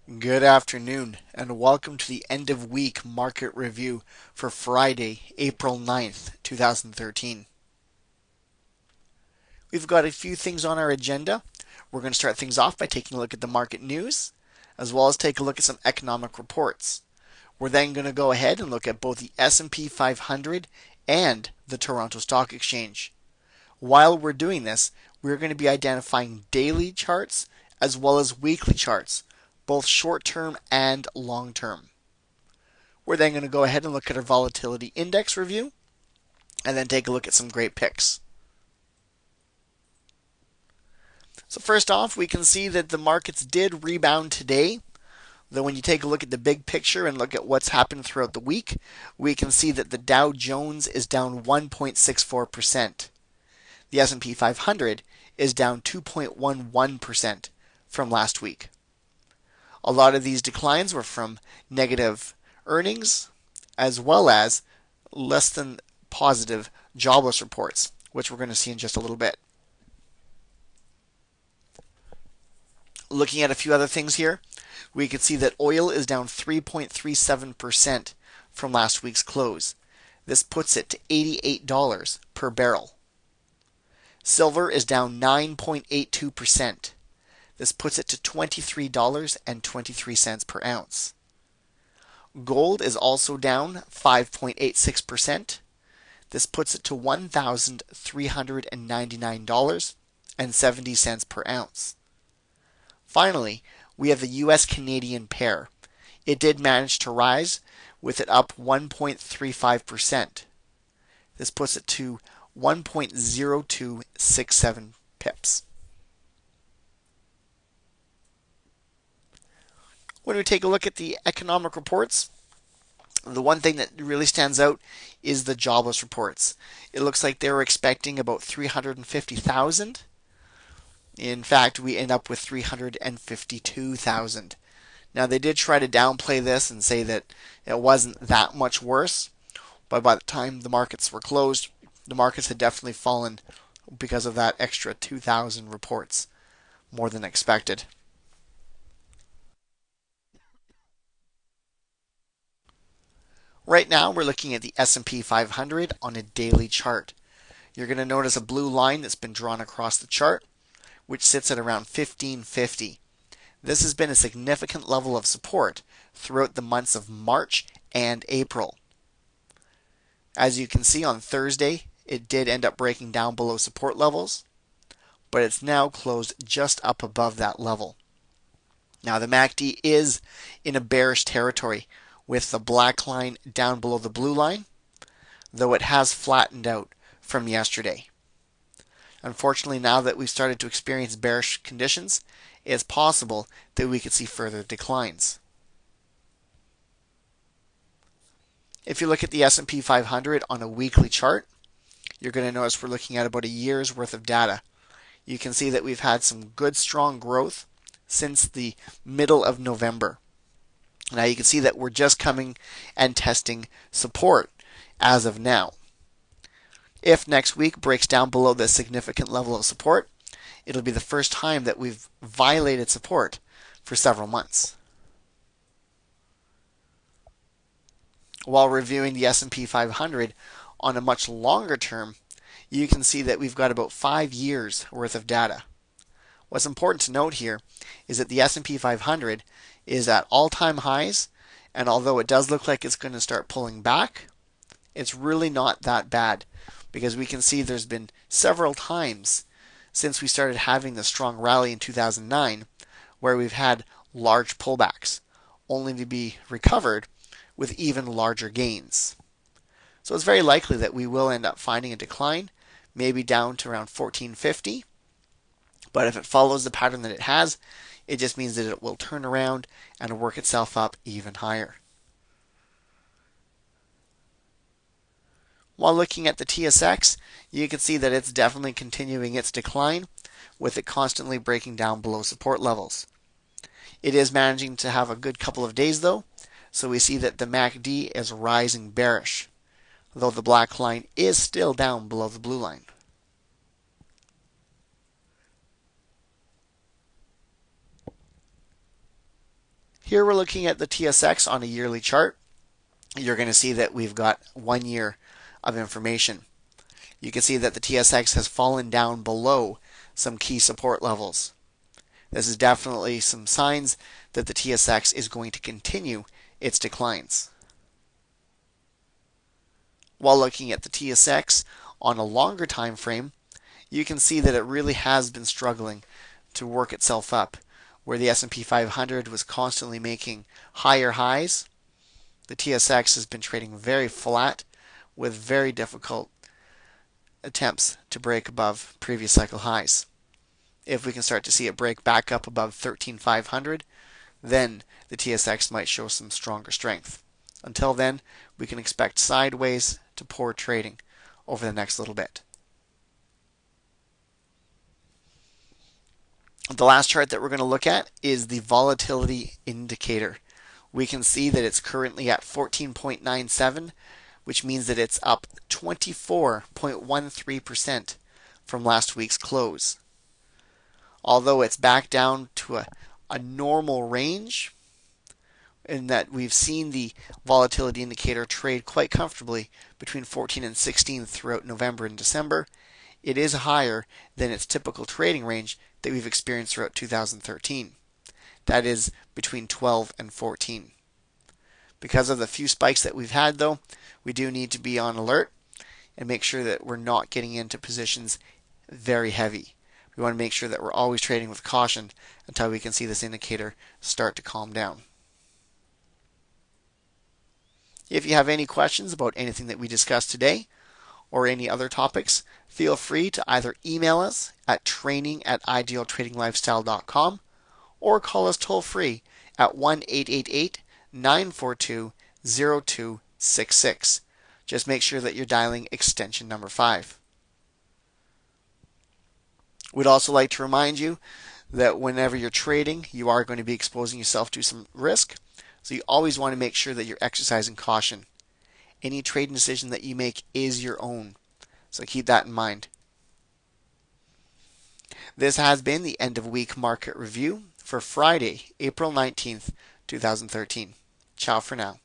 Good afternoon, and welcome to the end of week market review for Friday, April 9th, 2013. We've got a few things on our agenda. We're going to start things off by taking a look at the market news, as well as take a look at some economic reports. We're then going to go ahead and look at both the S&P 500 and the Toronto Stock Exchange. While we're doing this, we're going to be identifying daily charts as well as weekly charts, both short-term and long-term. We're then going to go ahead and look at our volatility index review and then take a look at some great picks. So first off, we can see that the markets did rebound today. Though when you take a look at the big picture and look at what's happened throughout the week, we can see that the Dow Jones is down 1.64%. The S&P 500 is down 2.11% from last week. A lot of these declines were from negative earnings as well as less than positive jobless reports, which we're going to see in just a little bit. Looking at a few other things here, we can see that oil is down 3.37% from last week's close. This puts it to $88 per barrel. Silver is down 9.82%. This puts it to $23.23 per ounce. Gold is also down 5.86%. This puts it to $1,399.70 per ounce. Finally, we have the US Canadian pair. It did manage to rise, with it up 1.35%. This puts it to 1.0267 pips. When we take a look at the economic reports, the one thing that really stands out is the jobless reports. It looks like they were expecting about 350,000. In fact, we end up with 352,000. Now, they did try to downplay this and say that it wasn't that much worse, but by the time the markets were closed, the markets had definitely fallen because of that extra 2,000 reports, more than expected. Right now, we're looking at the S&P 500 on a daily chart. You're going to notice a blue line that's been drawn across the chart, which sits at around 1550. This has been a significant level of support throughout the months of March and April. As you can see on Thursday, it did end up breaking down below support levels, but it's now closed just up above that level. Now the MACD is in a bearish territory with the black line down below the blue line, though it has flattened out from yesterday. Unfortunately, now that we've started to experience bearish conditions, it's possible that we could see further declines. If you look at the S&P 500 on a weekly chart, you're going to notice we're looking at about a year's worth of data. You can see that we've had some good strong growth since the middle of November. Now you can see that we're just coming and testing support as of now. If next week breaks down below this significant level of support, it'll be the first time that we've violated support for several months. While reviewing the S&P 500 on a much longer term, you can see that we've got about 5 years worth of data. What's important to note here is that the S&P 500 is at all-time highs, and although it does look like it's going to start pulling back, it's really not that bad, because we can see there's been several times since we started having the strong rally in 2009 where we've had large pullbacks, only to be recovered with even larger gains. So it's very likely that we will end up finding a decline, maybe down to around 1450. But if it follows the pattern that it has, it just means that it will turn around and work itself up even higher. While looking at the TSX, you can see that it's definitely continuing its decline, with it constantly breaking down below support levels. It is managing to have a good couple of days though, so we see that the MACD is rising bearish, though the black line is still down below the blue line. Here we're looking at the TSX on a yearly chart. You're going to see that we've got 1 year of information. You can see that the TSX has fallen down below some key support levels. This is definitely some signs that the TSX is going to continue its declines. While looking at the TSX on a longer time frame, you can see that it really has been struggling to work itself up. Where the S&P 500 was constantly making higher highs, the TSX has been trading very flat with very difficult attempts to break above previous cycle highs. If we can start to see it break back up above 13,500, then the TSX might show some stronger strength. Until then, we can expect sideways to poor trading over the next little bit. The last chart that we're going to look at is the volatility indicator. We can see that it's currently at 14.97, which means that it's up 24.13% from last week's close. Although it's back down to a normal range, in that we've seen the volatility indicator trade quite comfortably between 14 and 16 throughout November and December, it is higher than its typical trading range that we've experienced throughout 2013. That is between 12 and 14. Because of the few spikes that we've had, though, we do need to be on alert and make sure that we're not getting into positions very heavy. We want to make sure that we're always trading with caution until we can see this indicator start to calm down. If you have any questions about anything that we discussed today or any other topics, feel free to either email us at training@idealtradinglifestyle.com or call us toll free at 1-888-942-0266. Just make sure that you're dialing extension number 5. We'd also like to remind you that whenever you're trading, you are going to be exposing yourself to some risk. So you always want to make sure that you're exercising caution. Any trading decision that you make is your own. So keep that in mind. This has been the end of week market review for Friday, April 19th, 2013. Ciao for now.